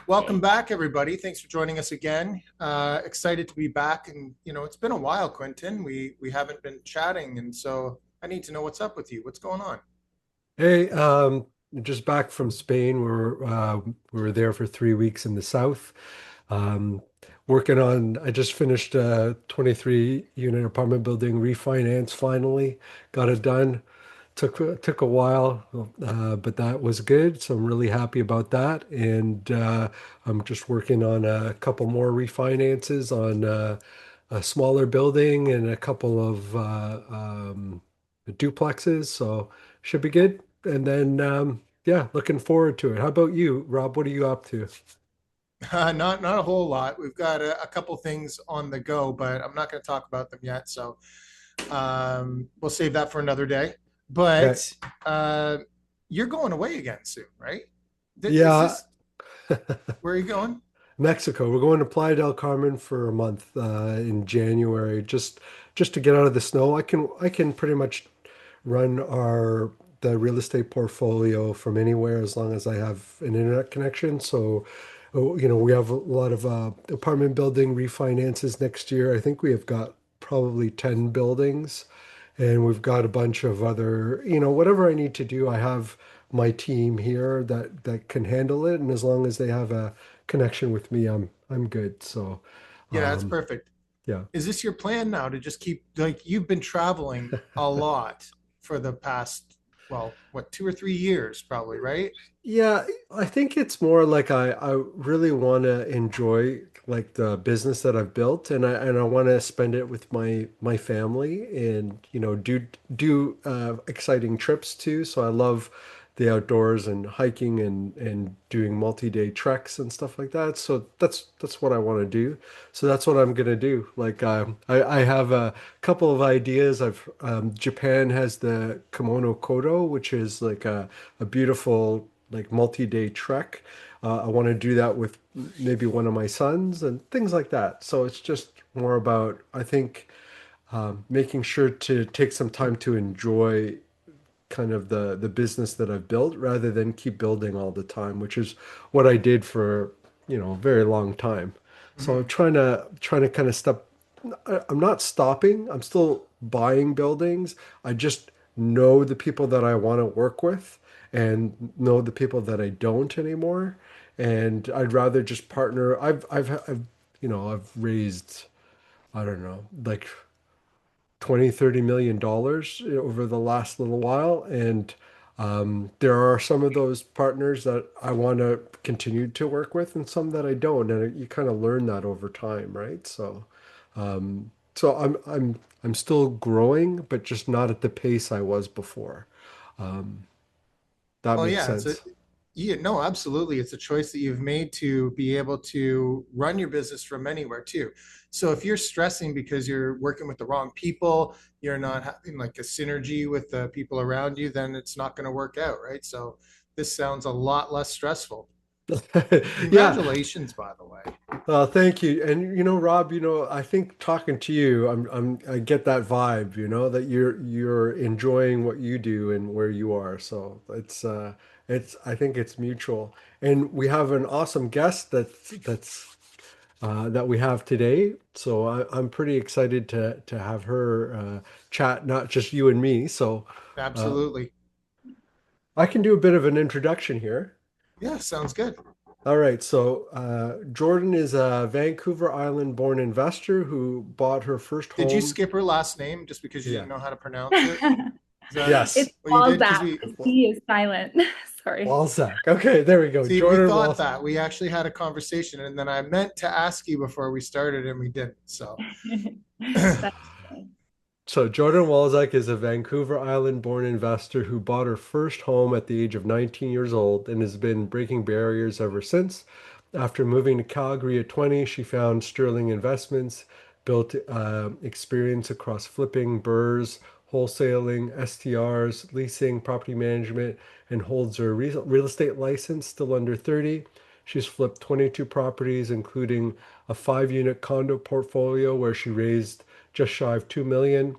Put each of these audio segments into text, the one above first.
Welcome back, everybody. Thanks for joining us again. Excited to be back, and it's been a while, Quentin. We haven't been chatting, and so I need to know what's up with you. What's going on? Hey, just back from Spain. We were there for 3 weeks in the south. Um, working on. I just finished a 23 unit apartment building refinance. Finally, got it done. Took a while, but that was good. So I'm really happy about that. And I'm just working on a couple more refinances on a smaller building and a couple of duplexes. So should be good. And then yeah, looking forward to it. How about you, Rob? What are you up to? Not a whole lot. We've got a couple things on the go, but I'm not going to talk about them yet. So we'll save that for another day. Okay. But you're going away again soon, right? Is Yeah, this where are you going? Mexico. We're going to Playa del Carmen for a month in January, just to get out of the snow. I can pretty much run our the real estate portfolio from anywhere as long as I have an internet connection. So, we have a lot of apartment building refinances next year. I think we have got probably 10 buildings, and we've got a bunch of other, whatever I need to do. I have my team here that can handle it, and as long as they have a connection with me, I'm good. So, Yeah, that's um, perfect. yeah. Is this your plan now to just keep like you've been traveling a lot for the past, well, what, 2 or 3 years probably, right? Yeah, I think it's more like I really want to enjoy like the business that I've built, and I want to spend it with my family, and do exciting trips too. So I love the outdoors and hiking and doing multi-day treks and stuff like that. So that's what I want to do. So that's what I'm gonna do. Like I have a couple of ideas. I've Japan has the Kimono Kodo, which is like a beautiful like multi-day trek. I want to do that with maybe one of my sons and things like that. So it's just more about, I think, making sure to take some time to enjoy kind of the business that I've built rather than keep building all the time, which is what I did for, a very long time. So I'm Mhm. trying to kind of step. I'm not stopping. I'm still buying buildings. I just know the people that I want to work with and know the people that I don't anymore. And I'd rather just partner. I've raised, I don't know, like 20, 30 million dollars over the last little while. And there are some of those partners that I want to continue to work with and some that I don't. And you kind of learn that over time, right? So I'm still growing, but just not at the pace I was before. Um, that Well, makes yeah, it's a sense. yeah, no, absolutely. It's a choice that you've made to be able to run your business from anywhere too. So if you're stressing because you're working with the wrong people, you're not having like a synergy with the people around you, then it's not going to work out, right? So this sounds a lot less stressful. Yeah. Congratulations, by the way. Thank you. And Rob, I think talking to you, I get that vibe, that you're enjoying what you do and where you are. So it's I think it's mutual. And we have an awesome guest that we have today. So I'm pretty excited to have her chat, not just you and me. So uh, Absolutely. I can do a bit of an introduction here. Yeah, sounds good. All right, so Jordan is a Vancouver Island born investor who bought her first Did you home. skip her last name just because you Yeah. didn't know how to pronounce it? Is that Yes. It's what you did? Because Walczak. we The C is silent. Sorry. Walzak. Okay, there we go. See, we Jordan thought Walzak. that. We actually had a conversation, and then I meant to ask you before we started, and we didn't. So, That's okay. So Jordan Walczak is a Vancouver Island born investor who bought her first home at the age of 19 years old and has been breaking barriers ever since. After moving to Calgary at 20, she found Sterling Investments, built experience across flipping, burrs, wholesaling, STRs, leasing, property management, and holds her real estate license still under 30. She's flipped 22 properties, including a 5 unit condo portfolio where she raised just shy of 2 million.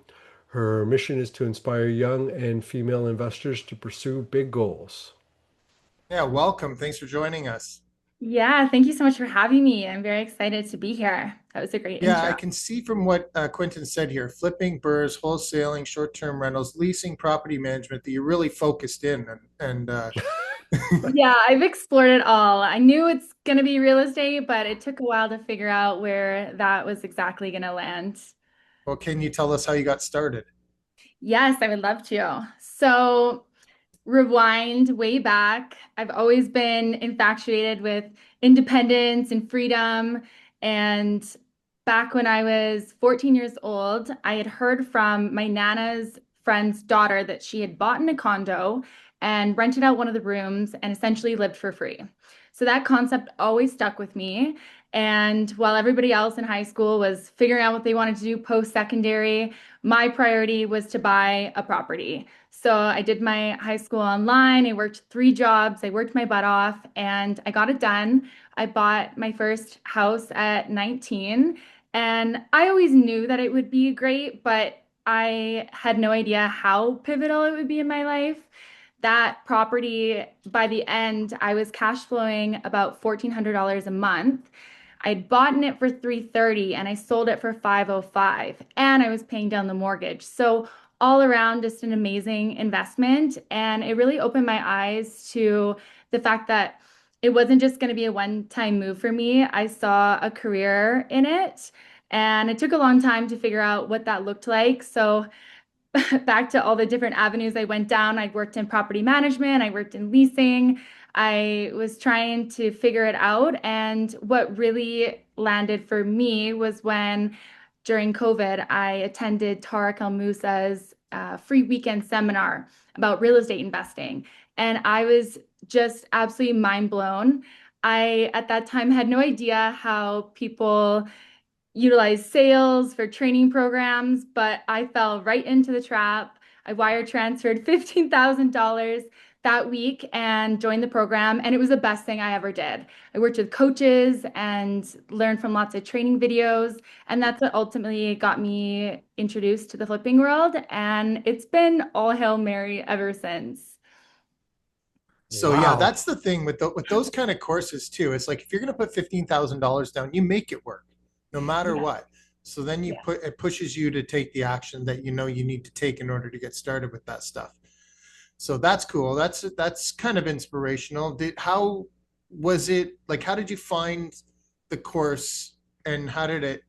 Her mission is to inspire young and female investors to pursue big goals. yeah, welcome. Thanks for joining us. Yeah, thank you so much for having me. I'm very excited to be here. That was a great Yeah, intro. I can see from what Quentin said here, flipping burrs, wholesaling, short-term rentals, leasing, property management, that you're really focused in and Yeah, I've explored it all. I knew it's going to be real estate, but it took a while to figure out where that was exactly going to land. well, can you tell us how you got started? Yes, I would love to. So, rewind way back. I've always been infatuated with independence and freedom. And back when I was 14 years old, I had heard from my Nana's friend's daughter that she had bought in a condo and rented out one of the rooms and essentially lived for free. So that concept always stuck with me. And while everybody else in high school was figuring out what they wanted to do post-secondary, my priority was to buy a property. So I did my high school online. I worked 3 jobs. I worked my butt off and I got it done. I bought my first house at 19 and I always knew that it would be great, but I had no idea how pivotal it would be in my life. That property, by the end, I was cash flowing about $1,400 a month. I'd bought in it for 330 and I sold it for 505 and I was paying down the mortgage. So all around just an amazing investment and it really opened my eyes to the fact that it wasn't just going to be a one-time move for me. I saw a career in it and it took a long time to figure out what that looked like. So back to all the different avenues I went down. I worked in property management, I worked in leasing. I was trying to figure it out. And what really landed for me was when during COVID, I attended Tarek El Moussa's free weekend seminar about real estate investing. And I was just absolutely mind blown. I, at that time, had no idea how people utilize sales for training programs, but I fell right into the trap. I wire transferred $15,000 that week and joined the program, and it was the best thing I ever did. I worked with coaches and learned from lots of training videos, and that's what ultimately got me introduced to the flipping world, and it's been all Hail Mary ever since. So yeah, Wow. that's the thing with with those kind of courses too. It's like if you're going to put $15,000 down, you make it work, no matter Yeah, what. So then you yeah. put it pushes you to take the action that you know you need to take in order to get started with that stuff. So that's cool. That's kind of inspirational. How was it like? How did you find the course, and how did it?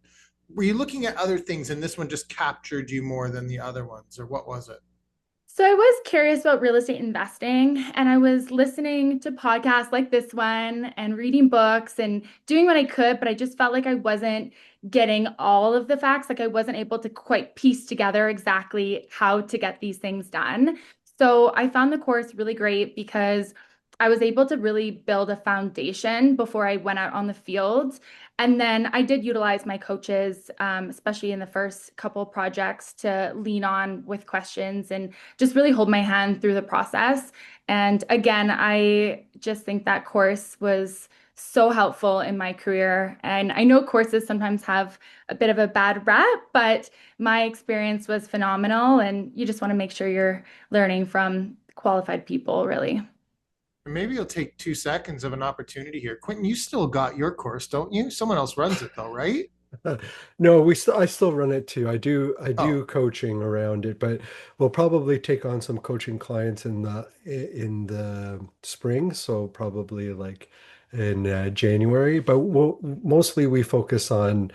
Were you looking at other things, and this one just captured you more than the other ones, or what was it? So I was curious about real estate investing and I was listening to podcasts like this one and reading books and doing what I could, but I just felt like I wasn't getting all of the facts. Like I wasn't able to quite piece together exactly how to get these things done. So I found the course really great because I was able to really build a foundation before I went out on the field. And then I did utilize my coaches, especially in the first couple projects, to lean on with questions and just really hold my hand through the process. And again, I just think that course was so helpful in my career. And I know courses sometimes have a bit of a bad rap, but my experience was phenomenal. And you just want to make sure you're learning from qualified people, really. Maybe you'll take 2 seconds of an opportunity here. Quentin, you still got your course, don't you? Someone else runs it though, right? No, I still run it too. I Oh, do coaching around it, but we'll probably take on some coaching clients in the spring, so probably like in January. But mostly we focus on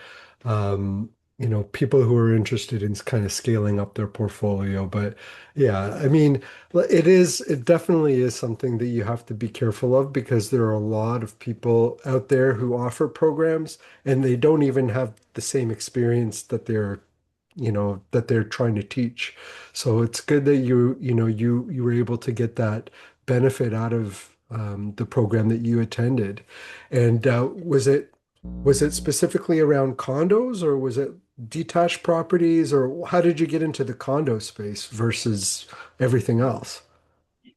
people who are interested in kind of scaling up their portfolio. But yeah, I mean, it definitely is something that you have to be careful of because there are a lot of people out there who offer programs and they don't even have the same experience that they're trying to teach. So it's good that you were able to get that benefit out of the program that you attended. And was it specifically around condos or was it detached properties or how did you get into the condo space versus everything else?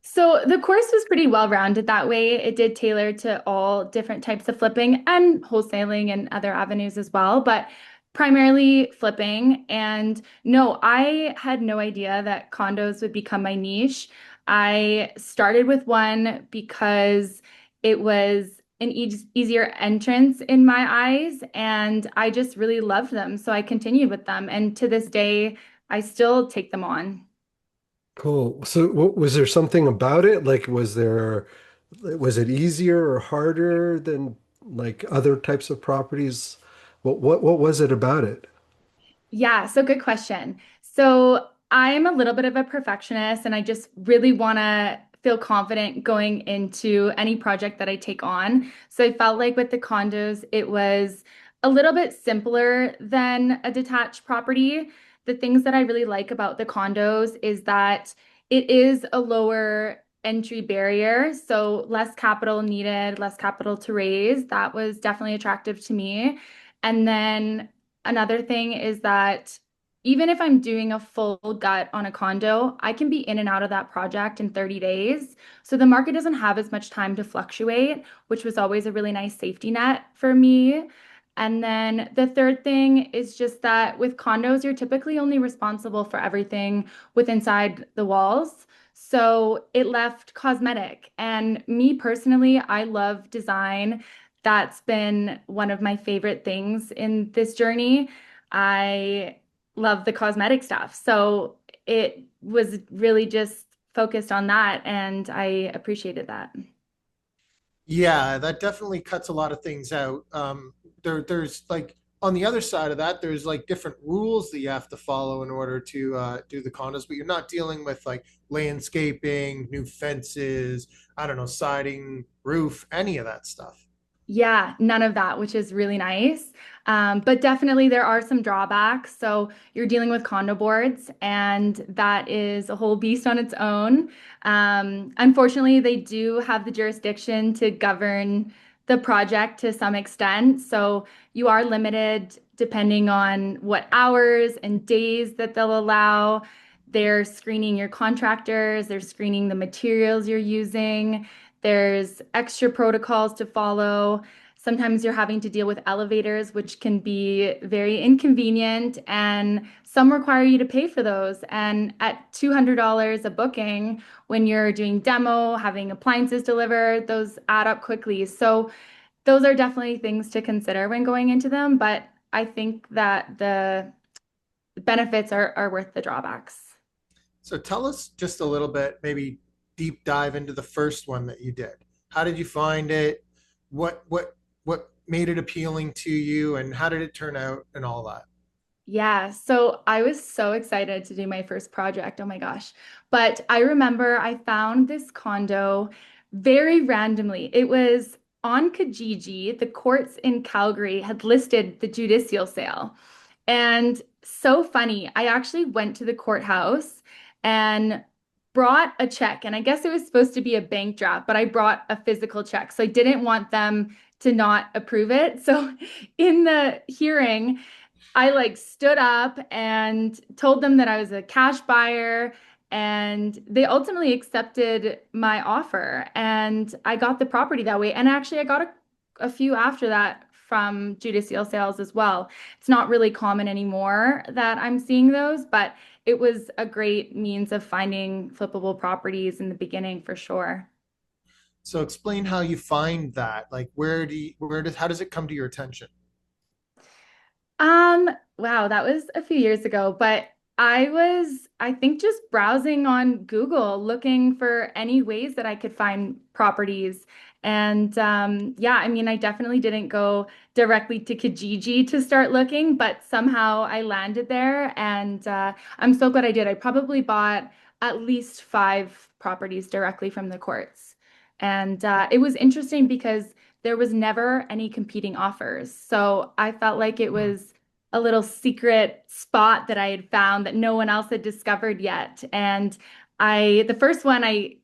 So the course was pretty well rounded that way. It did tailor to all different types of flipping and wholesaling and other avenues as well, but primarily flipping. And no, I had no idea that condos would become my niche. I started with one because it was an easier entrance in my eyes, and I just really loved them. So I continued with them, and to this day, I still take them on. Cool. So was there something about it? Like, was it easier or harder than like other types of properties? What was it about it? Yeah, so good question. So I'm a little bit of a perfectionist and I just really want to feel confident going into any project that I take on. So I felt like with the condos, it was a little bit simpler than a detached property. The things that I really like about the condos is that it is a lower entry barrier, so less capital needed, less capital to raise. That was definitely attractive to me. And then another thing is that even if I'm doing a full gut on a condo, I can be in and out of that project in 30 days. So the market doesn't have as much time to fluctuate, which was always a really nice safety net for me. And then the third thing is just that with condos, you're typically only responsible for everything with inside the walls. So it left cosmetic. And me personally, I love design. That's been one of my favorite things in this journey. I love the cosmetic stuff. So it was really just focused on that, and I appreciated that. Yeah, that definitely cuts a lot of things out. There's like on the other side of that, there's like different rules that you have to follow in order to do the condos, but you're not dealing with like landscaping, new fences, I don't know, siding, roof, any of that stuff. Yeah, none of that, which is really nice. But definitely there are some drawbacks. So you're dealing with condo boards, and that is a whole beast on its own. Unfortunately, they do have the jurisdiction to govern the project to some extent. So you are limited depending on what hours and days that they'll allow. They're screening your contractors, they're screening the materials you're using. There's extra protocols to follow. Sometimes you're having to deal with elevators, which can be very inconvenient, and some require you to pay for those. And at $200 a booking, when you're doing demo, having appliances delivered, those add up quickly. So those are definitely things to consider when going into them, but I think that the benefits are worth the drawbacks. So tell us just a little bit, maybe deep dive into the first one that you did. How did you find it? What made it appealing to you and how did it turn out and all that? Yeah, so I was so excited to do my first project. Oh my gosh. But I remember I found this condo very randomly. It was on Kijiji. The courts in Calgary had listed the judicial sale. And so funny, I actually went to the courthouse and brought a check. And I guess it was supposed to be a bank draft, but I brought a physical check. So I didn't want them to not approve it. So in the hearing, I like stood up and told them that I was a cash buyer, and they ultimately accepted my offer, and I got the property that way. And actually, I got a few after that from judicial sales as well. It's not really common anymore that I'm seeing those, but it was a great means of finding flippable properties in the beginning for sure. So explain how you find that. Like how does it come to your attention? Um, wow, that was a few years ago, but I think, just browsing on Google, looking for any ways that I could find properties. And yeah, I mean, I definitely didn't go directly to Kijiji to start looking, but somehow I landed there, and I'm so glad I did. I probably bought at least five properties directly from the courts. And it was interesting because there was never any competing offers. So I felt like it Hmm. was a little secret spot that I had found that no one else had discovered yet. And the first one, I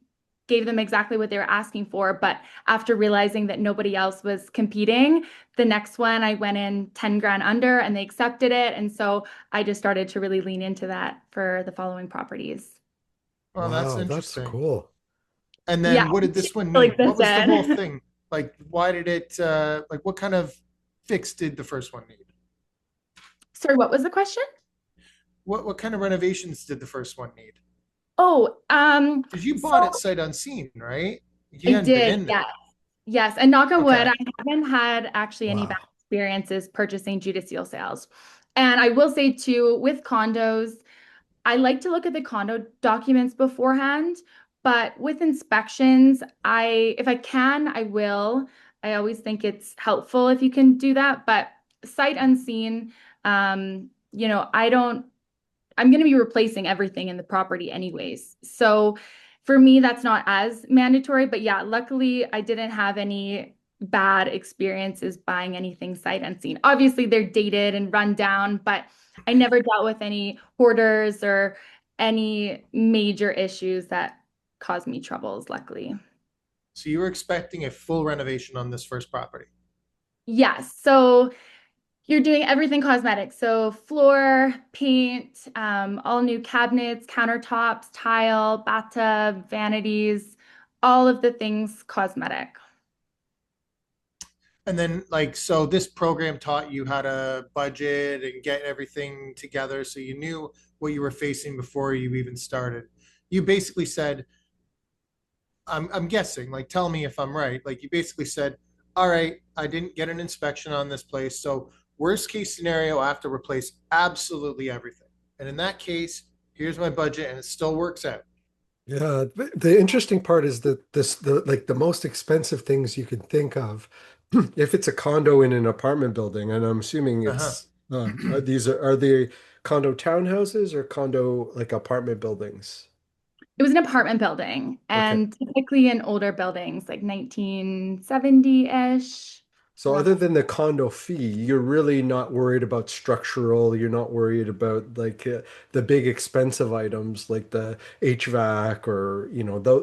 gave them exactly what they were asking for. But after realizing that nobody else was competing, the next one I went in 10 grand under and they accepted it. And so I just started to really lean into that for the following properties. Oh, that's Wow, that's interesting. cool. And Yeah, then what did she this one still need? What was the whole existed. thing? Like, why did it, like, what kind of fix did the first one need? Sorry, what was the question? What kind of renovations did the first one need? Oh, Because you bought it so sight unseen, right? I You hadn't been did, in yeah. there. Yes, and knock on wood, Okay. I haven't had actually any bad Wow. experiences purchasing judicial sales. And I will say too, with condos, I like to look at the condo documents beforehand, but with inspections, if I can, I will. I always think it's helpful if you can do that, but sight unseen, I don't I'm going to be replacing everything in the property anyways. So for me, that's not as mandatory. But yeah, luckily, I didn't have any bad experiences buying anything sight unseen. Obviously, they're dated and run down, but I never dealt with any hoarders or any major issues that caused me troubles, luckily. So you were expecting a full renovation on this first property. Yes. So you're doing everything cosmetic. So floor, paint, all new cabinets, countertops, tile, bathtub, vanities, all of the things cosmetic. And then like, so this program taught you how to budget and get everything together. So you knew what you were facing before you even started. You basically said, I'm guessing, like, tell me if I'm right. Like you basically said, all right, I didn't get an inspection on this place. So worst case scenario, I have to replace absolutely everything. And in that case, here's my budget and it still works out. Yeah, the interesting part is that the most expensive things you can think of, if it's a condo in an apartment building, and I'm assuming Uh-huh. it's are they condo townhouses or condo like apartment buildings? It was an apartment building Okay. and typically in older buildings, like 1970-ish. So other than the condo fee, you're really not worried about structural, you're not worried about like the big expensive items like the HVAC or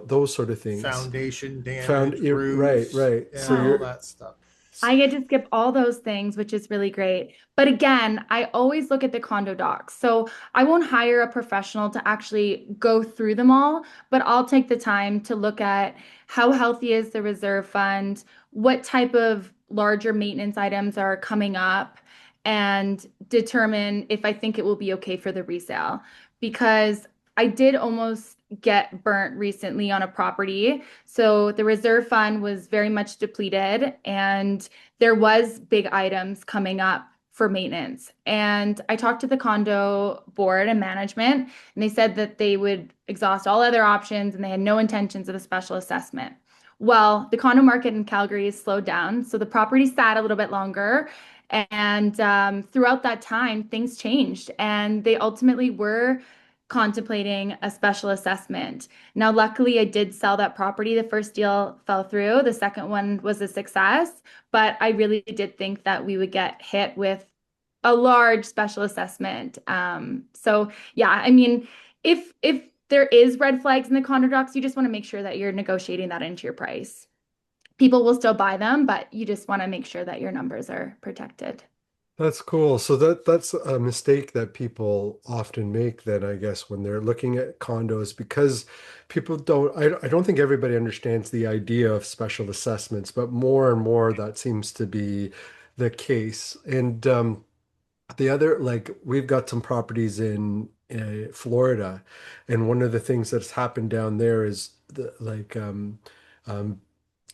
those sort of things. Foundation Found damage, you're right, roofs, right. So yeah, all Oh, you're that stuff. I get to skip all those things, which is really great. But again, I always look at the condo docs. So I won't hire a professional to actually go through them all, but I'll take the time to look at how healthy is the reserve fund, what type of larger maintenance items are coming up, and determine if I think it will be okay for the resale. Because I did almost get burnt recently on a property. So the reserve fund was very much depleted and there was big items coming up for maintenance. And I talked to the condo board and management, and they said that they would exhaust all other options and they had no intentions of a special assessment. Well, the condo market in Calgary has slowed down, so the property sat a little bit longer. And throughout that time, things changed, and they ultimately were contemplating a special assessment. Now, luckily, I did sell that property. The first deal fell through, the second one was a success, but I really did think that we would get hit with a large special assessment. So yeah, I mean, if there is red flags in the condo docs, you just want to make sure that you're negotiating that into your price. People will still buy them, but you just want to make sure that your numbers are protected. That's cool. So that's a mistake that people often make then, I guess, when they're looking at condos because people I don't think everybody understands the idea of special assessments, but more and more that seems to be the case. And the other, like, we've got some properties in Florida, and one of the things that's happened down there is um,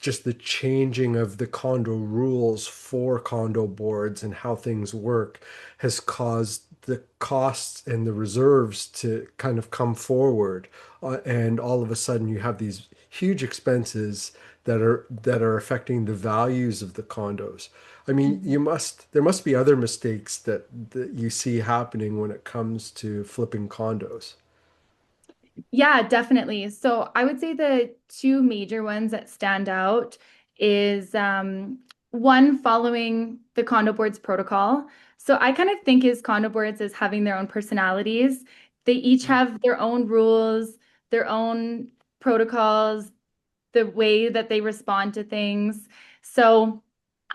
just the changing of the condo rules for condo boards and how things work has caused the costs and the reserves to kind of come forward. And all of a sudden, you have these huge expenses that are affecting the values of the condos. I mean, there must be other mistakes that you see happening when it comes to flipping condos. Yeah, definitely. So I would say the two major ones that stand out is one following the condo board's protocol. So I kind of think is condo boards as having their own personalities. They each have their own rules, their own protocols, the way that they respond to things. So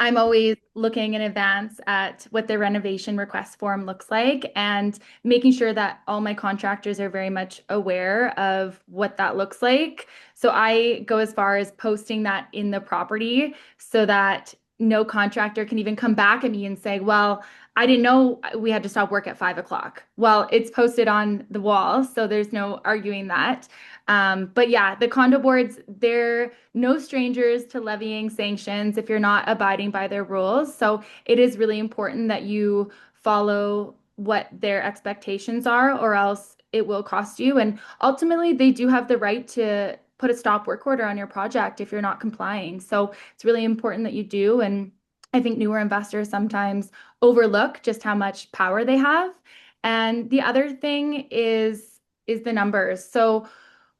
I'm always looking in advance at what their renovation request form looks like and making sure that all my contractors are very much aware of what that looks like. So I go as far as posting that in the property so that no contractor can even come back at me and say, well, I didn't know we had to stop work at 5 o'clock. Well, it's posted on the wall, so there's no arguing that. But yeah, the condo boards, they're no strangers to levying sanctions if you're not abiding by their rules. So it is really important that you follow what their expectations are, or else it will cost you. And ultimately, they do have the right to put a stop work order on your project if you're not complying. So it's really important that you do. And I think newer investors sometimes overlook just how much power they have. And the other thing is the numbers. So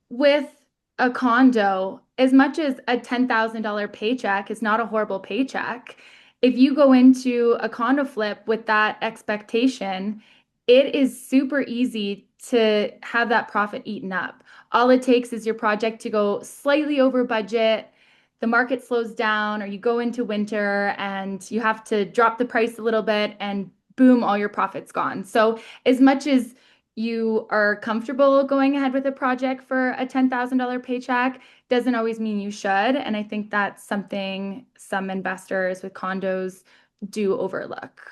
with a condo, as much as a $10,000 paycheck is not a horrible paycheck, if you go into a condo flip with that expectation, it is super easy to have that profit eaten up. All it takes is your project to go slightly over budget, the market slows down, or you go into winter and you have to drop the price a little bit, and boom, all your profit's gone. So, as much as you are comfortable going ahead with a project for a $10,000 paycheck, doesn't always mean you should. And I think that's something some investors with condos do overlook.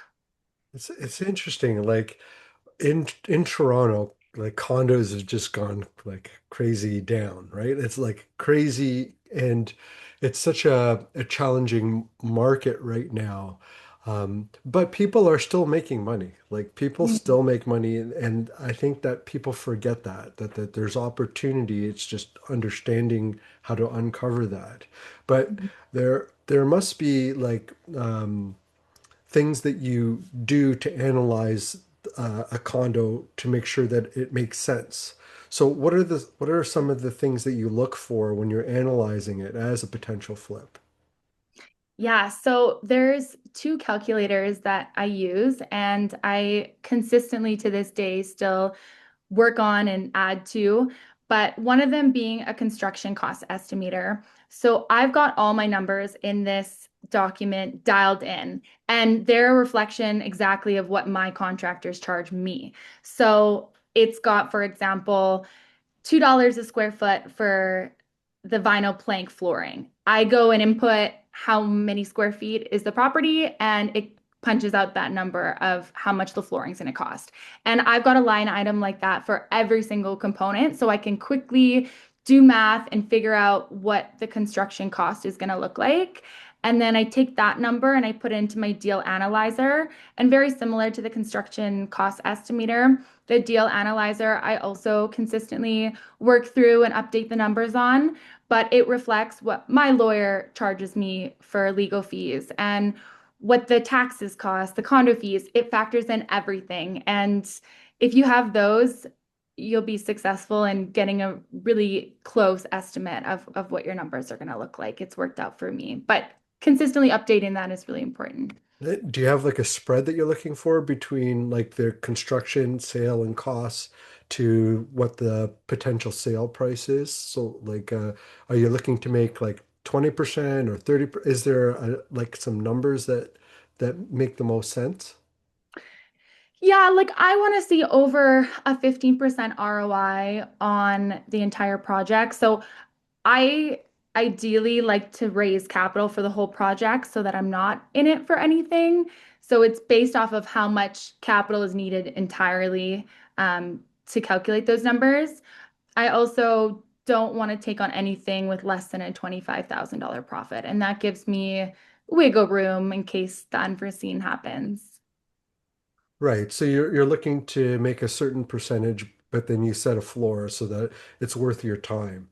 It's interesting. Like in Toronto, like condos have just gone like crazy down, right? It's like crazy, and it's such a challenging market right now. But people are still making money. Like people Mhm. still make money, and I think that people forget that there's opportunity. It's just understanding how to uncover that. But there must be like things that you do to analyze a condo to make sure that it makes sense. So what are some of the things that you look for when you're analyzing it as a potential flip? Yeah, so there's two calculators that I use, and I consistently to this day still work on and add to, but one of them being a construction cost estimator. So I've got all my numbers in this document dialed in, and they're a reflection exactly of what my contractors charge me. So it's got, for example, $2 a square foot for the vinyl plank flooring. I go and input how many square feet is the property, and it punches out that number of how much the flooring is going to cost. And I've got a line item like that for every single component, so I can quickly do math and figure out what the construction cost is going to look like. And then I take that number and I put it into my deal analyzer. And very similar to the construction cost estimator, the deal analyzer, I also consistently work through and update the numbers on, but it reflects what my lawyer charges me for legal fees and what the taxes cost, the condo fees. It factors in everything. And if you have those, you'll be successful in getting a really close estimate of what your numbers are going to look like. It's worked out for me, but consistently updating that is really important. Do you have like a spread that you're looking for between like the construction, sale, and costs to what the potential sale price is? So like, are you looking to make like 20% or 30? Is there like some numbers that make the most sense? Yeah, like I want to see over a 15% ROI on the entire project. So I ideally like to raise capital for the whole project so that I'm not in it for anything. So it's based off of how much capital is needed entirely to calculate those numbers. I also don't want to take on anything with less than a $25,000 profit, and that gives me wiggle room in case the unforeseen happens. Right. So you're looking to make a certain percentage, but then you set a floor so that it's worth your time,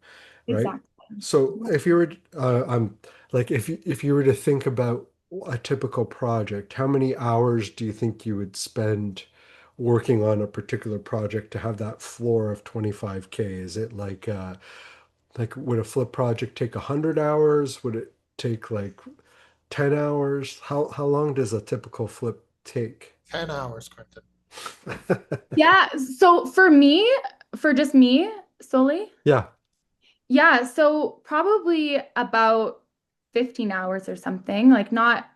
right? Exactly. So if you were, like if you were to think about a typical project, how many hours do you think you would spend working on a particular project to have that floor of 25K? Is it like would a flip project take 100 hours? Would it take like 10 hours? How long does a typical flip take? 10 hours, Quentin. Yeah, so for me, for just me solely, Yeah. yeah, so probably about 15 hours or something, like not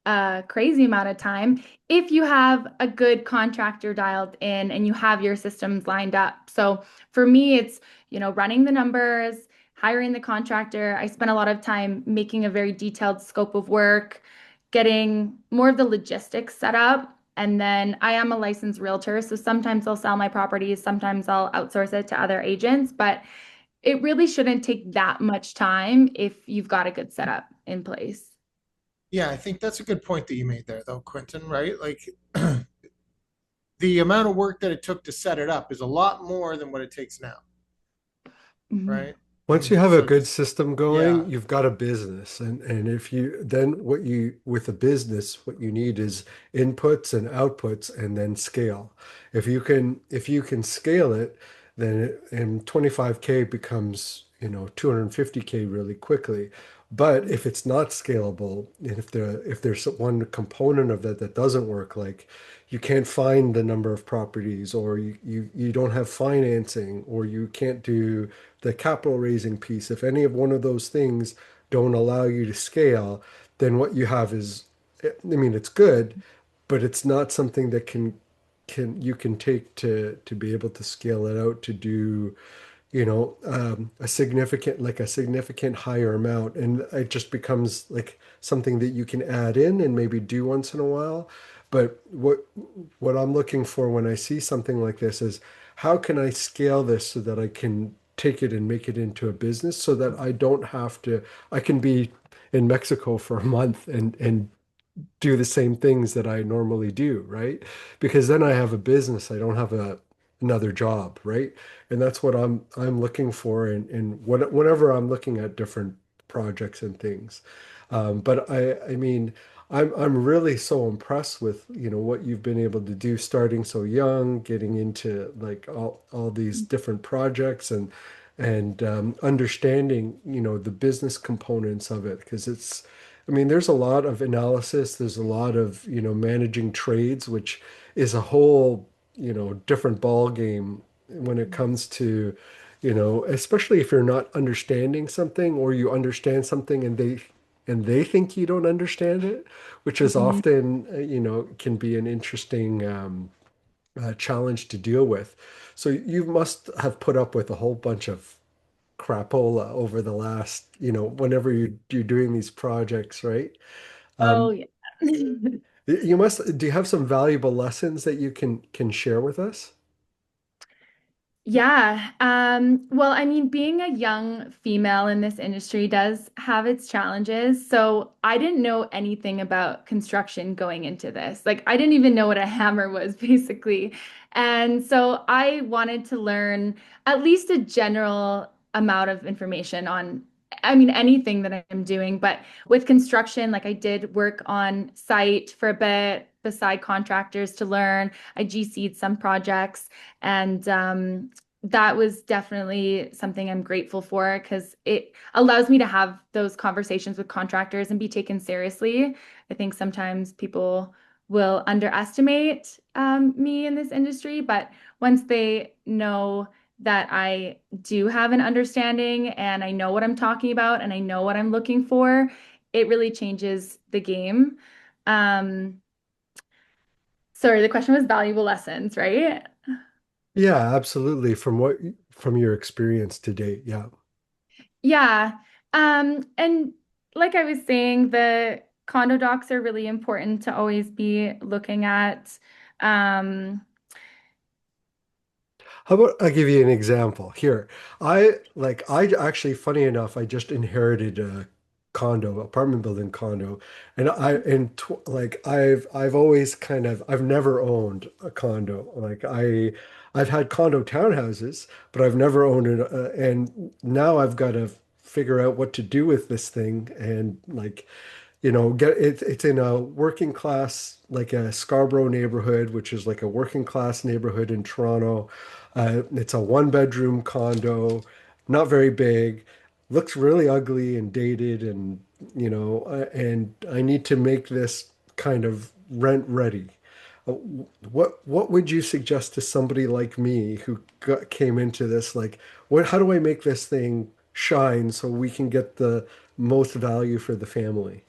a crazy amount of time if you have a good contractor dialed in and you have your systems lined up. So for me, it's, running the numbers, hiring the contractor. I spend a lot of time making a very detailed scope of work, getting more of the logistics set up. And then I am a licensed realtor, so sometimes I'll sell my properties, sometimes I'll outsource it to other agents, but it really shouldn't take that much time if you've got a good setup in place. Yeah, I think that's a good point that you made there, though, Quentin, right? Like the amount of work that it took to set it up is a lot more than what it takes now, Mhm. right? Once you And have a so good just, system going, yeah, you've got a business. And if you then what you with a business, what you need is inputs and outputs and then scale. If you can scale it, then and 25K becomes, 250K really quickly. But if it's not scalable, and if there's one component of that that doesn't work, like you can't find the number of properties, or you don't have financing, or you can't do the capital raising piece, if any of one of those things don't allow you to scale, then what you have is, I mean, it's good, but it's not something that can you can take to be able to scale it out to do, a significant higher amount, and it just becomes like something that you can add in and maybe do once in a while. But what I'm looking for when I see something like this is how can I scale this so that I can take it and make it into a business so that I don't have to, I can be in Mexico for a month and do the same things that I normally do, right? Because then I have a business. I don't have another job, right? And that's what I'm looking for and whenever I'm looking at different projects and things. But I mean, I'm really so impressed with, what you've been able to do starting so young, getting into like all these different projects and understanding, the business components of it because I mean, there's a lot of analysis. There's a lot of, managing trades, which is a whole, different ball game when it comes to, especially if you're not understanding something or you understand something and they think you don't understand it, which is Mhm. often, can be an interesting challenge to deal with. So you must have put up with a whole bunch of crapola over the last, whenever you're doing these projects, right? Oh, Um, yeah. do you have some valuable lessons that you can share with us? Yeah. Well, I mean, being a young female in this industry does have its challenges. So I didn't know anything about construction going into this. Like, I didn't even know what a hammer was, basically. And so I wanted to learn at least a general amount of information on, I mean, anything that I'm doing. But with construction, like I did work on site for a bit beside contractors to learn. I GC'd some projects. And that was definitely something I'm grateful for because it allows me to have those conversations with contractors and be taken seriously. I think sometimes people will underestimate me in this industry, but once they know that I do have an understanding and I know what I'm talking about and I know what I'm looking for, it really changes the game. Um, sorry, the question was valuable lessons, right? Yeah, absolutely. From your experience to date, yeah. Yeah. And like I was saying, the condo docs are really important to always be looking at. Um, How about I give you an example here? I actually, funny enough, I just inherited a apartment building condo, and I've always I've never owned a condo. I've had condo townhouses, but I've never owned it, and now I've got to figure out what to do with this thing and get it's in a working class, like a Scarborough neighborhood, which is like a working class neighborhood in Toronto. It's a one bedroom condo, not very big, looks really ugly and dated, and I need to make this kind of rent ready. Uh, what would you suggest to somebody like me who came into this? Like, how do I make this thing shine so we can get the most value for the family?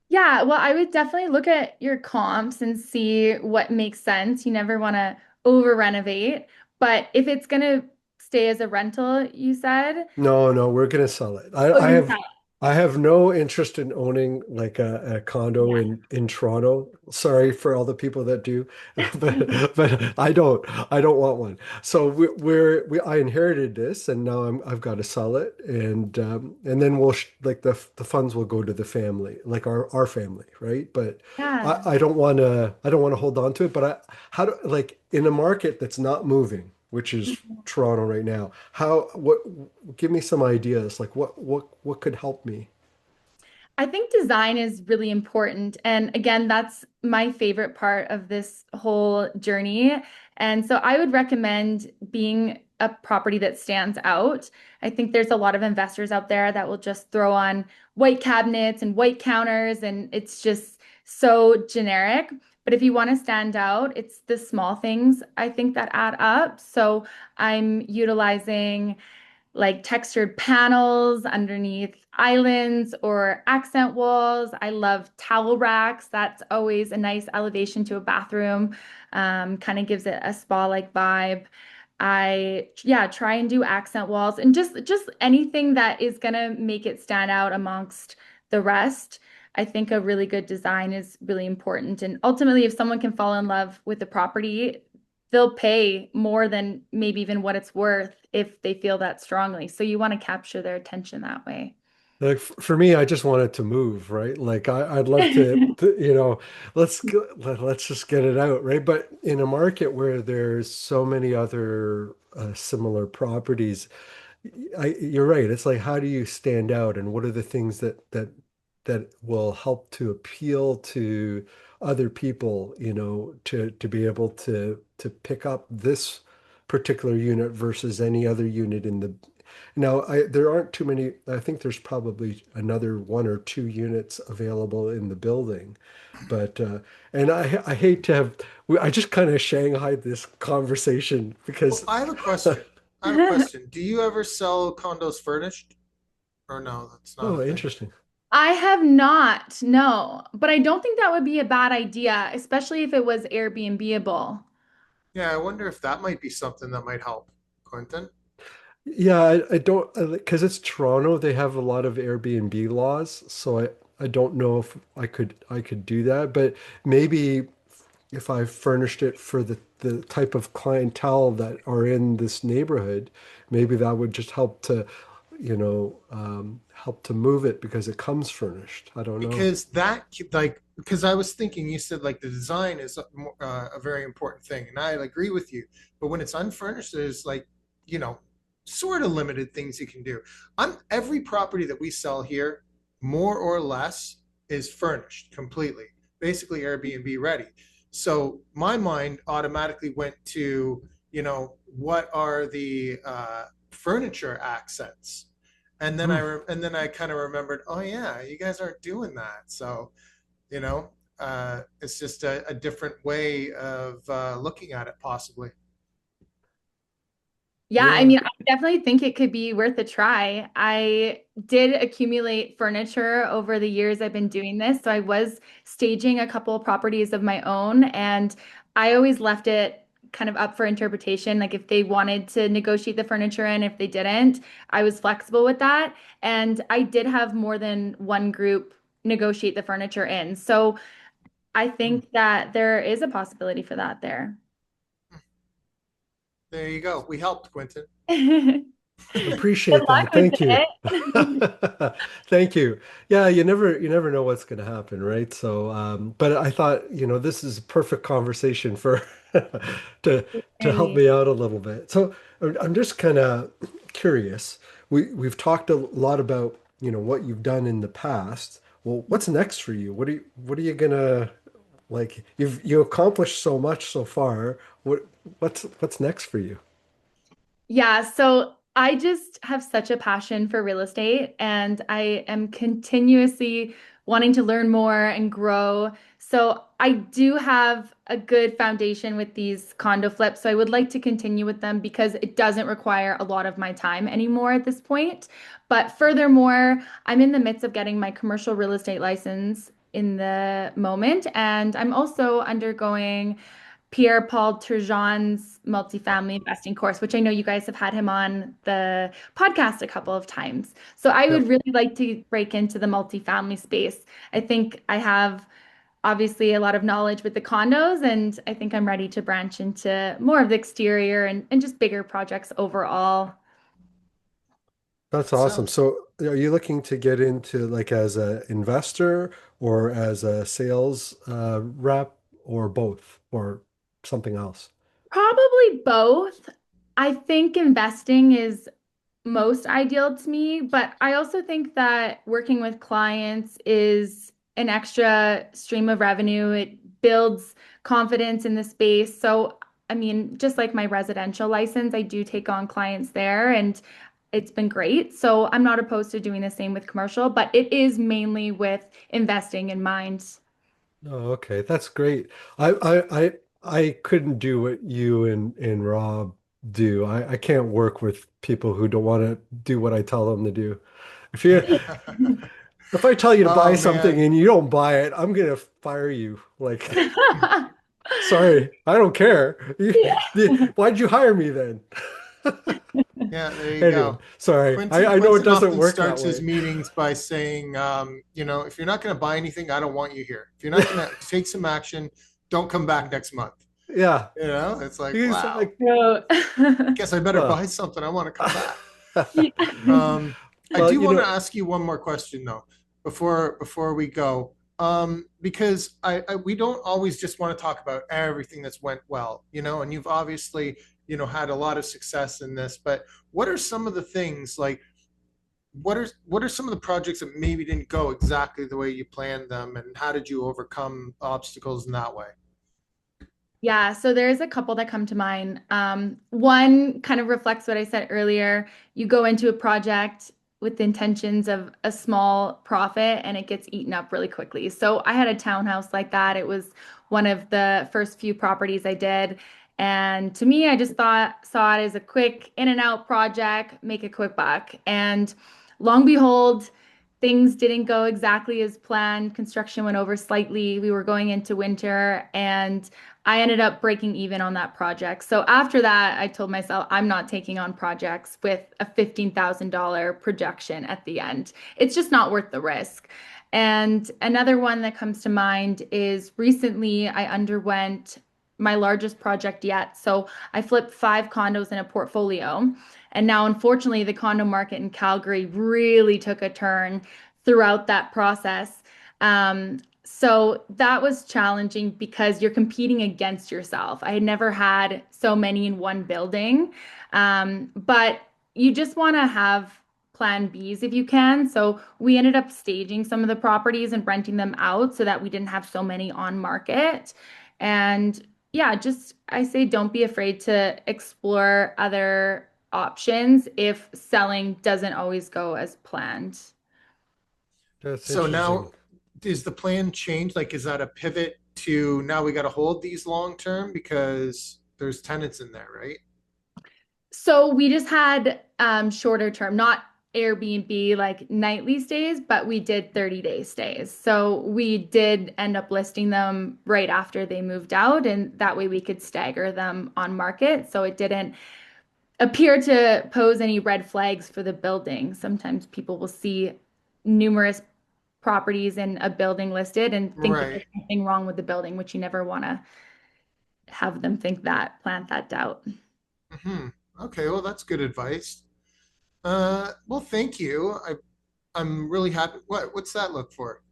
yeah, well, I would definitely look at your comps and see what makes sense. You never want to over renovate, but if it's going to stay as a rental, you said, No, no, we're gonna sell it. oh, I you're have, not. I have no interest in owning like a condo Yeah. in Toronto. Sorry for all the people that do, but I don't want one. So we I inherited this, and now I've got to sell it, and then we'll sh like the funds will go to the family, like our family, right? But Yeah. I don't want to hold on to it. But how do like in a market that's not moving, which is Toronto right now, how what give me some ideas. Like what could help me? I think design is really important. And again, that's my favorite part of this whole journey. And so I would recommend being a property that stands out. I think there's a lot of investors out there that will just throw on white cabinets and white counters, and it's just so generic. But if you want to stand out, it's the small things I think that add up. So I'm utilizing like textured panels underneath islands or accent walls. I love towel racks. That's always a nice elevation to a bathroom. Kind of gives it a spa-like vibe. Yeah, try and do accent walls and just anything that is gonna make it stand out amongst the rest. I think a really good design is really important. And ultimately, if someone can fall in love with the property, they'll pay more than maybe even what it's worth if they feel that strongly. So you want to capture their attention that way. Like for me, I just want it to move, right? Like I'd love let's just get it out, right? But in a market where there's so many other similar properties, you're right. It's like how do you stand out, and what are the things that will help to appeal to other people, to be able to pick up this particular unit versus any other unit in the now, there aren't too many. I think there's probably another one or two units available in the building, but and I hate to have. I just kind of shanghaied this conversation Well, because I have a question. I have a question. Do you ever sell condos furnished? Or no, that's not a oh, thing. interesting. I have not, no, but I don't think that would be a bad idea, especially if it was Airbnb-able. Yeah, I wonder if that might be something that might help, Quentin. Yeah, I don't because it's Toronto. They have a lot of Airbnb laws, so I don't know if I could do that, but maybe if I furnished it for the type of clientele that are in this neighborhood, maybe that would just help to move it because it comes furnished. I don't know. Because because I was thinking, you said like the design is a very important thing, and I agree with you. But when it's unfurnished, there's like, you know, sort of limited things you can do. On every property that we sell here, more or less, is furnished completely, basically Airbnb ready. So my mind automatically went to, what are the furniture accents? Hmm. And then I kind of remembered, oh yeah, you guys aren't doing that. So, it's just a different way of looking at it, possibly. Yeah, I Yeah. mean, I definitely think it could be worth a try. I did accumulate furniture over the years I've been doing this. So I was staging a couple of properties of my own, and I always left it kind of up for interpretation. Like if they wanted to negotiate the furniture in, if they didn't, I was flexible with that. And I did have more than one group negotiate the furniture in. So I Hmm. think that there is a possibility for that there. There you go. We helped, Quentin. Good Appreciate luck that. with Thank you. it. Thank you. Yeah, you never know what's going to happen, right? So, but I thought, this is a perfect conversation for to to help Really. me out a little bit. So, I'm just kind of curious. We've talked a lot about, what you've done in the past. Well, what's next for you? What are you gonna like? You accomplished so much so far. What's next for you? Yeah, so I just have such a passion for real estate and I am continuously wanting to learn more and grow. So I do have a good foundation with these condo flips. So I would like to continue with them because it doesn't require a lot of my time anymore at this point. But furthermore, I'm in the midst of getting my commercial real estate license in the moment, and I'm also undergoing Pierre-Paul Turgeon's multifamily investing course, which I know you guys have had him on the podcast a couple of times. So I would Yep. really like to break into the multifamily space. I think I have obviously a lot of knowledge with the condos, and I think I'm ready to branch into more of the exterior and just bigger projects overall. That's awesome. Sounds So are you looking to get into like as an investor or as a sales rep or both or something else? Probably both. I think investing is most ideal to me, but I also think that working with clients is an extra stream of revenue. It builds confidence in the space. So, I mean, just like my residential license, I do take on clients there and it's been great. So, I'm not opposed to doing the same with commercial, but it is mainly with investing in mind. Oh, okay. That's great. I couldn't do what you and Rob do. I can't work with people who don't want to do what I tell them to do. If you if I tell you to buy oh something man. and you don't buy it, I'm gonna fire you. Like, sorry, I don't care. Why'd you hire me then? Yeah, there you Anyway, go. sorry. Quentin I know it Quentin doesn't often work that starts his way. meetings by saying, if you're not going to buy anything, I don't want you here. If you're not going to take some action, don't come back next month. Yeah. It's like, He's wow, like, So, guess I better buy well, something. I want to come back. yeah. I well, do want to ask you one more question though, before we go, because we don't always just want to talk about everything that's went well, and you've obviously had a lot of success in this, but what are some of the things like what are some of the projects that maybe didn't go exactly the way you planned them, and how did you overcome obstacles in that way? Yeah, so there's a couple that come to mind. One kind of reflects what I said earlier. You go into a project with the intentions of a small profit and it gets eaten up really quickly. So I had a townhouse like that. It was one of the first few properties I did. And to me, I just saw it as a quick in and out project, make a quick buck. And long behold, things didn't go exactly as planned. Construction went over slightly. We were going into winter and I ended up breaking even on that project. So after that, I told myself I'm not taking on projects with a $15,000 projection at the end. It's just not worth the risk. And another one that comes to mind is recently I underwent my largest project yet. So I flipped 5 condos in a portfolio. And now, unfortunately, the condo market in Calgary really took a turn throughout that process. So that was challenging because you're competing against yourself. I had never had so many in one building, but you just want to have plan Bs if you can. So we ended up staging some of the properties and renting them out so that we didn't have so many on market. And yeah, just I say don't be afraid to explore other options if selling doesn't always go as planned. that's So now, interesting. is the plan changed? Like, is that a pivot to now we got to hold these long term because there's tenants in there, right? So we just had shorter term, not Airbnb like nightly stays, but we did 30-day stays. So we did end up listing them right after they moved out, and that way we could stagger them on market. So it didn't appear to pose any red flags for the building. Sometimes people will see numerous properties in a building listed and think that there's Right. something wrong with the building, which you never want to have them think that, plant that doubt. Hmm. Okay, well, that's good advice. Well, thank you. I'm really happy. What's that look for?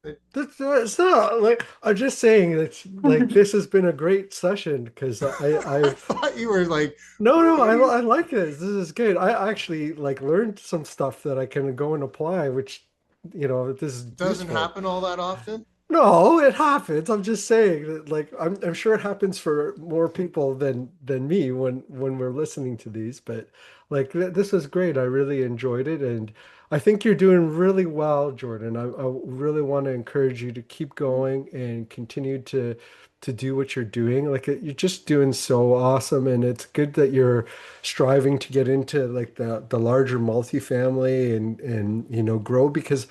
It- That's not like I'm just saying that like this has been a great session because I I've thought you were like, no, no, what are you? I like this. This is good. I actually like learned some stuff that I can go and apply, which this is Doesn't useful. happen all that often. No, it happens. I'm just saying that like I'm sure it happens for more people than me when we're listening to these, but like this was great. I really enjoyed it and I think you're doing really well, Jordan. I really want to encourage you to keep going and continue to do what you're doing. Like you're just doing so awesome and it's good that you're striving to get into like the larger multifamily and grow because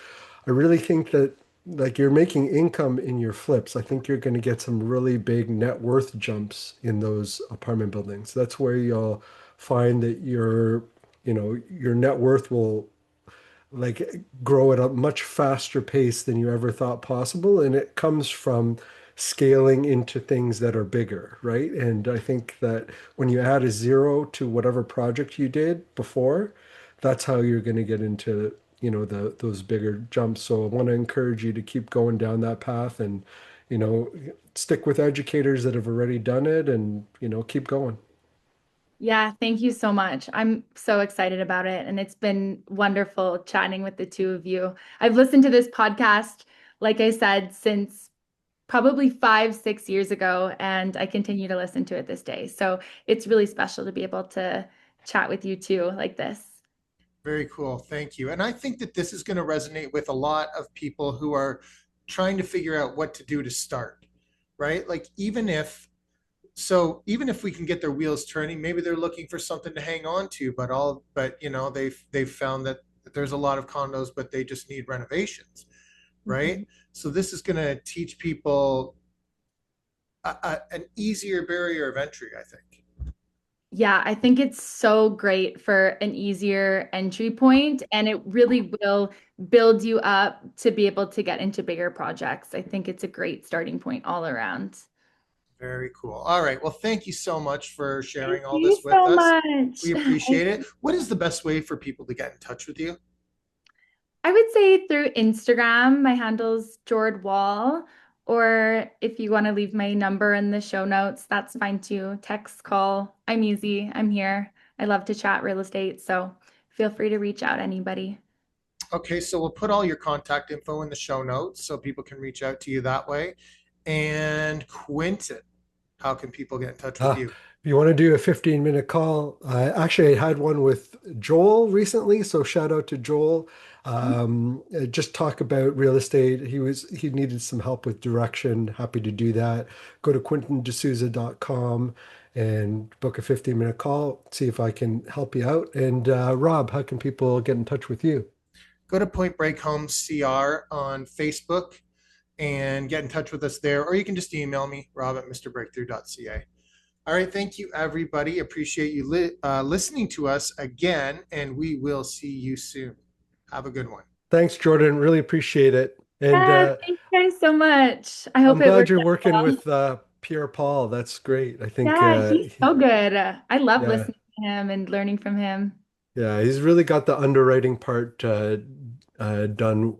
I really think that like you're making income in your flips. I think you're going to get some really big net worth jumps in those apartment buildings. That's where you'll find that your net worth will like grow at a much faster pace than you ever thought possible. And it comes from scaling into things that are bigger, right? And I think that when you add a zero to whatever project you did before, that's how you're going to get into, those bigger jumps. So I want to encourage you to keep going down that path and, you know, stick with educators that have already done it and, keep going. Yeah, thank you so much. I'm so excited about it. And it's been wonderful chatting with the two of you. I've listened to this podcast, like I said, since probably 5, 6 years ago, and I continue to listen to it this day. So it's really special to be able to chat with you too, like this. Very cool. Thank you. And I think that this is going to resonate with a lot of people who are trying to figure out what to do to start, right? Like even if we can get their wheels turning, maybe they're looking for something to hang on to, but they've found that there's a lot of condos, but they just need renovations, Mhm. right? So this is going to teach people an easier barrier of entry, I think. Yeah, I think it's so great for an easier entry point, and it really will build you up to be able to get into bigger projects. I think it's a great starting point all around. Very cool. All right. Well, thank you so much for Thank sharing all you this with so us. much. We appreciate it. What is the best way for people to get in touch with you? I would say through Instagram, my handle's Jord Wall, or if you want to leave my number in the show notes, that's fine too. Text, call. I'm easy. I'm here. I love to chat real estate, so feel free to reach out anybody. Okay, so we'll put all your contact info in the show notes so people can reach out to you that way. And Quentin, how can people get in touch with Ah, you? if you want to do a 15-minute call, I had one with Joel recently, so shout out to Joel. Just talk about real estate. He needed some help with direction. Happy to do that. Go to quintindesouza.com and book a 15-minute call. See if I can help you out. And Rob, how can people get in touch with you? Go to Point Break Homes CR on Facebook and get in touch with us there, or you can just email me, rob@mrbreakthrough.ca. All right, thank you, everybody. Appreciate you listening to us again, and we will see you soon. Have a good one. Thanks, Jordan. Really appreciate it. And Yes, thank you guys so much. I hope I'm it glad works you're out working well. with Pierre Paul. That's great. I think, Yeah, he's so good. I love yeah, listening to him and learning from him. yeah, he's really got the underwriting part done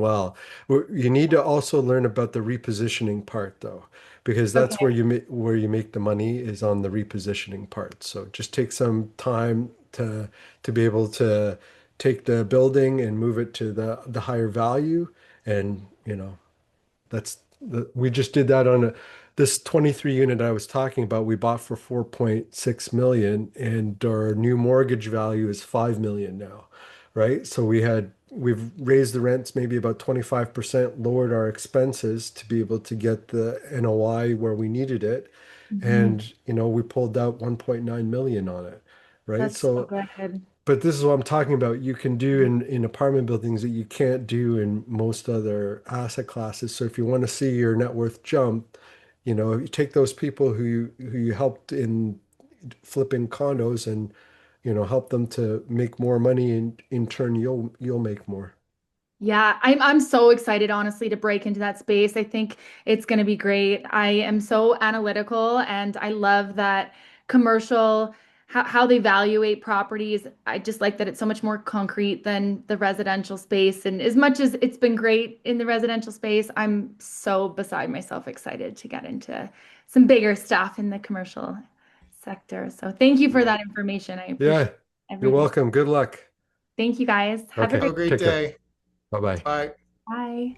well. You need to also learn about the repositioning part, though, because that's Okay. where you make the money is on the repositioning part. So just take some time to be able to take the building and move it to the higher value, and we just did that on this 23 unit I was talking about. We bought for 4.6 million and our new mortgage value is 5 million now, right? So we've raised the rents maybe about 25%, lowered our expenses to be able to get the NOI where we needed it. Mhm. And, we pulled out 1.9 million on it, right? That's so So good. but this is what I'm talking about. You can do in apartment buildings that you can't do in most other asset classes. So if you want to see your net worth jump, you take those people who you helped in flipping condos and help them to make more money and in turn you'll make more. Yeah, I'm so excited, honestly, to break into that space. I think it's going to be great. I am so analytical and I love that commercial, how they evaluate properties. I just like that it's so much more concrete than the residential space. And as much as it's been great in the residential space, I'm so beside myself excited to get into some bigger stuff in the commercial sector. So thank you for Yeah. that information. I appreciate Yeah, you're everything. welcome. Good luck. Thank you guys. Have a Okay, Have great a great take care. day. Bye-bye. Bye. Bye.